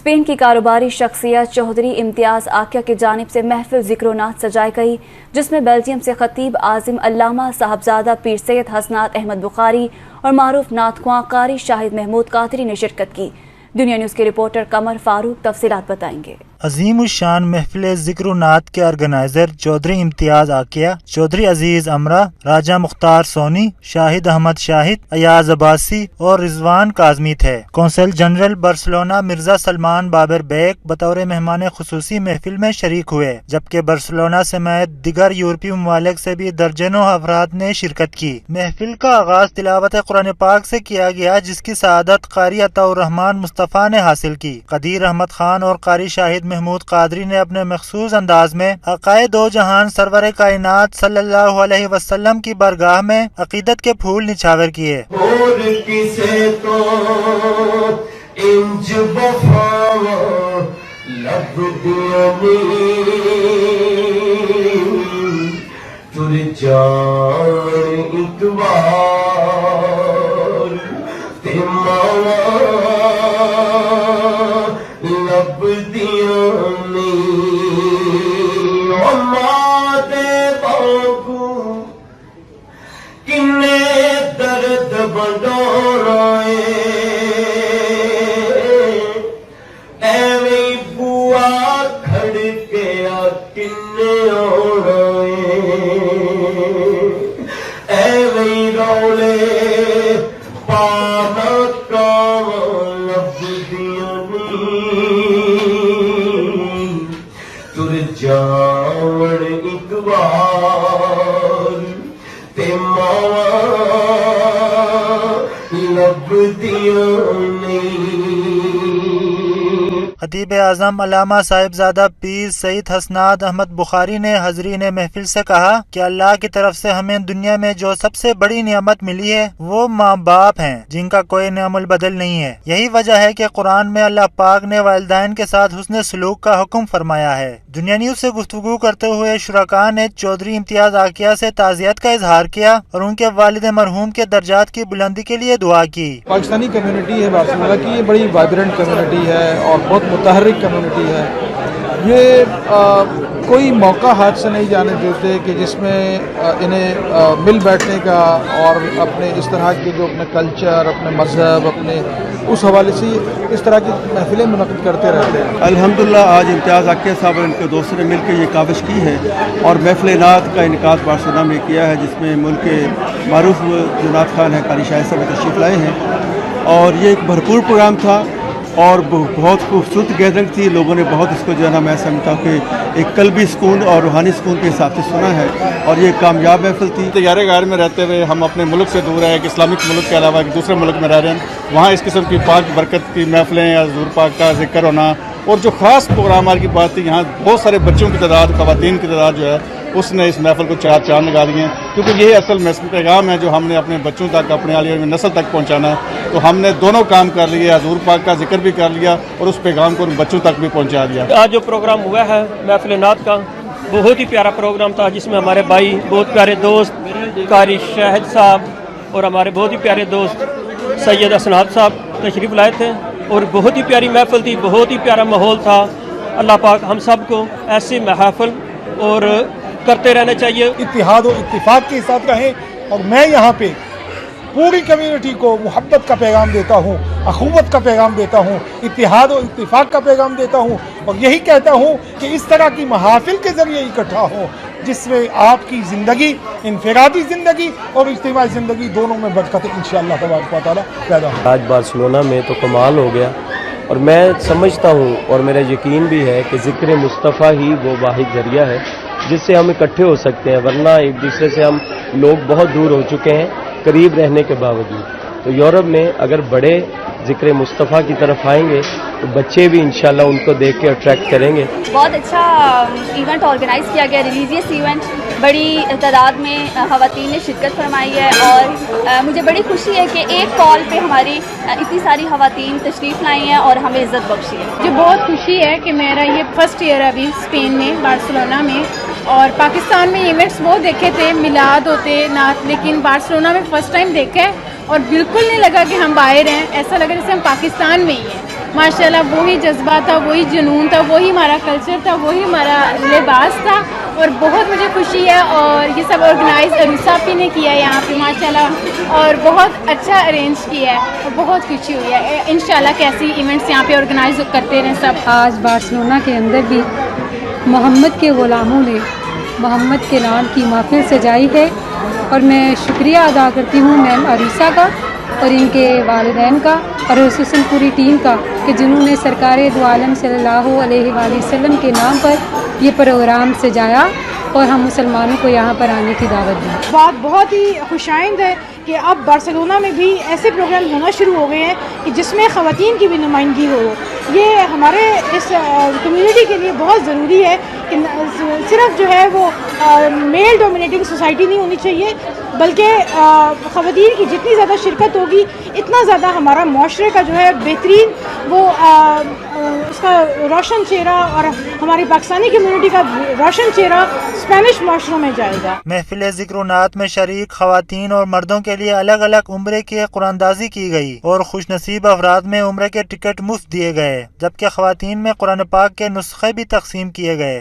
Spain की कारोबारी शख्सियत चौधरी इम्तियाज़ आकिया की जानिब से महफिल ज़िक्र नात सजाई गई, जिसमें बेल्जियम से खतीब आज़िम अल्लामा साहबजादा पीर सैयद हसनात अहमद बुखारी और मारूफ नातख्वां कारी शाहिद महमूद कादरी ने शिरकत की। दुनिया न्यूज़ के रिपोर्टर कमर फारूक तफसीलात बताएंगे। अजीम शान महफिल ज़िक्र नात के ऑर्गेनाइजर चौधरी इम्तियाज़ आकिया, चौधरी अजीज अमरा, राजा मुख्तार सोनी, शाहिद अहमद शाहिद, अयाज अब्बासी और रिजवान काजमी थे। Consul general Barcelona Mirza Salman Babar Baig बतौर मेहमान खुसूसी महफिल में शरीक हुए, जबकि बार्सिलोना समेत दिगर यूरोपीय ममालिक से भी दर्जनों अफराद ने शिरकत की। महफिल का आगाज तिलावत कुरान पाक से किया गया, जिसकी सआदत कारी अताउर रहमान मुस्तफ़ा ने हासिल की। कदीर अहमद खान और कारी शाहिद महमूद कादरी ने अपने मखसूस अंदाज में आकाए दो जहान सरवर कायनात सल्लल्लाहु अलैहि वसल्लम की बारगाह में अकीदत के फूल निछावर किए। और किसे तो इंज वफा लब तुर जान इकबार ते मावा लब दियानी माते बागू किन्ने दर्द बंडोराए एवे बुआ खड़के किन्ने ओराए एवे रौले पाना काम लब तुर जान इकबार ते मावा लब दियानी। खतीब आज़म अल्लामा साहिबजादा पीर सैयद हसनात अहमद बुखारी ने हज़रीन महफिल से कहा कि अल्लाह की तरफ से हमें दुनिया में जो सबसे बड़ी नियामत मिली है वो माँ बाप हैं, जिनका कोई नेमुल बदल नहीं है। यही वजह है कि कुरान में अल्लाह पाक ने वालिदैन के साथ हुस्न सलूक का हुक्म फरमाया है। दुनिया न्यूज़ से गुफ्तगू करते हुए शुरका ने चौधरी इम्तियाज़ आकिया से ताज़ियत का इजहार किया और उनके वालिद मरहूम के दर्जात की बुलंदी के लिए दुआ की। पाकिस्तानी कम्युनिटी है बार्सिलोना की, ये बड़ी वाइब्रेंट कम्युनिटी है और बहुत मुतहर्रिक कम्युनिटी है। ये कोई मौका हाथ से नहीं जाने देते कि जिसमें इन्हें मिल बैठने का और अपने इस तरह के जो अपने कल्चर, अपने मज़हब, अपने उस हवाले से इस तरह की महफिलें मुनक़िद करते रहते हैं। अल्हम्दुलिल्लाह आज इम्तियाज़ आकिया साहब और उनके दोस्तों ने मिलकर ये काविश की है और महफिल नात का इनकाद बार्सिलोना में किया है, जिसमें मुल्क के मारूफ जो नात खान है कारी शाहिद साहब तशरीफ़ लाए हैं और ये एक भरपूर प्रोग्राम था और बहुत खूबसूरत गैदरिंग थी। लोगों ने बहुत इसको जो है ना मैं समझता हूँ कि एक कल्बी सुकून और रूहानी सुकून के हिसाब से सुना है और ये कामयाब महफिल थी। तैयारे गार में रहते हुए हम अपने मुल्क से दूर है, एक इस्लामिक मुल्क के अलावा एक दूसरे मुल्क में रह रहे हैं, वहाँ इस किस्म की पाक बरकत की महफिलें या हुज़ूर पाक का जिक्र होना और जो ख़ास प्रोग्राम की बात थी, यहाँ बहुत सारे बच्चों की तादाद, ख़वातीन की तादाद जो है उसने इस महफिल को चार चांद लगा दिए हैं, क्योंकि यही असल पैगाम है जो हमने अपने बच्चों तक, अपने आने वाली नस्ल तक पहुँचाना है। तो हमने दोनों काम कर लिए, हुज़ूर पाक का जिक्र भी कर लिया और उस पैगाम को बच्चों तक भी पहुँचा दिया। आज जो प्रोग्राम हुआ है महफिल नात का, बहुत ही प्यारा प्रोग्राम था, जिसमें हमारे भाई बहुत प्यारे दोस्त कारी शाहिद साहब और हमारे बहुत ही प्यारे दोस्त सैयद हसनात साहब तशरीफ़ लाए थे और बहुत ही प्यारी महफिल थी, बहुत ही प्यारा माहौल था। अल्लाह पाक हम सब को ऐसी महफिल और करते रहना चाहिए। इत्तिहाद और इत्तिफाक के साथ रहें और मैं यहाँ पे पूरी कम्युनिटी को मोहब्बत का पैगाम देता हूँ, अखुवत का पैगाम देता हूँ, इत्तिहाद और इत्तिफाक का पैगाम देता हूँ और यही कहता हूँ कि इस तरह की महाफिल के ज़रिए इकट्ठा हो जिसमें आपकी ज़िंदगी, इनफरादी ज़िंदगी और इज्तिमाई ज़िंदगी दोनों में बरकत इंशाअल्लाह तबारक व तआला पैदा हो। आज बार्सिलोना में तो कमाल हो गया और मैं समझता हूँ और मेरा यकीन भी है कि ज़िक्र मुस्तफ़ा ही वो वाहिद ज़रिया है जिससे हम इकट्ठे हो सकते हैं, वरना एक दूसरे से हम लोग बहुत दूर हो चुके हैं करीब रहने के बावजूद। तो यूरोप में अगर बड़े ज़िक्र मुस्तफ़ा की तरफ आएंगे तो बच्चे भी इंशाल्लाह उनको देख के अट्रैक्ट करेंगे। बहुत अच्छा इवेंट ऑर्गेनाइज किया गया, रिलीजियस इवेंट, बड़ी तादाद में ख़वातीन ने शिरकत फरमाई है और मुझे बड़ी खुशी है कि एक कॉल पे हमारी इतनी सारी ख़वातीन तशरीफ़ लाई हैं और हमें इज़्ज़त बख्शी है। मुझे बहुत खुशी है कि मेरा ये फर्स्ट ईयर है अभी स्पेन में, बार्सिलोना में, और पाकिस्तान में इवेंट्स बहुत देखे थे, मिलाद होते नात, लेकिन बार्सिलोना में फ़र्स्ट टाइम देखा है और बिल्कुल नहीं लगा कि हम बाहर हैं, ऐसा लगा जैसे हम पाकिस्तान में ही हैं। माशाल्लाह वही जज्बा था, वही जुनून था, वही हमारा कल्चर था, वही हमारा लिबास था और बहुत मुझे खुशी है। और ये सब ऑर्गेनाइज अरूसा आपी ने किया है यहाँ पे माशाल्लाह और बहुत अच्छा अरेंज किया है और बहुत खुशी हुई है। इंशाल्लाह कैसी इवेंट्स यहाँ पे ऑर्गेनाइज करते रहें सब। आज बार्सिलोना के अंदर भी मोहम्मद के ग़ुलामों ने मोहम्मद के नाम की महफिल सजाई है और मैं शुक्रिया अदा करती हूँ मैम अरूसा का और इनके वालिदैन का और खुसूसन पूरी टीम का कि जिन्होंने सरकार दो आलम सल्लल्लाहु अलैहि वसल्लम के नाम पर ये प्रोग्राम सजाया और हम मुसलमानों को यहाँ पर आने की दावत दी। बात बहुत ही खुशाइंद है कि अब बार्सिलोना में भी ऐसे प्रोग्राम होना शुरू हो गए हैं कि जिसमें ख़वातीन की भी नुमाइंदगी हो। ये हमारे इस कम्युनिटी के लिए बहुत ज़रूरी है कि सिर्फ जो है वो मेल डोमिनेटिंग सोसाइटी नहीं होनी चाहिए बल्कि ख़वातीन की जितनी ज़्यादा शिरकत होगी इतना ज़्यादा हमारा माशरे का जो है बेहतरीन वो उसका रोशन चेहरा और हमारी पाकिस्तानी कम्युनिटी का रोशन चेहरा स्पेनिश माशरों में जाएगा। महफिल ज़िक्र-ओ-नात में शरीक ख़वातीन और मर्दों के लिए अलग अलग उम्रे की कुरानदाजी की गई और खुशनसीब अफराद में उम्रे के टिकट मुफ्त दिए गए, जबकि ख़वातीन में कुरान पाक के नुस्खे भी तकसीम किए गए।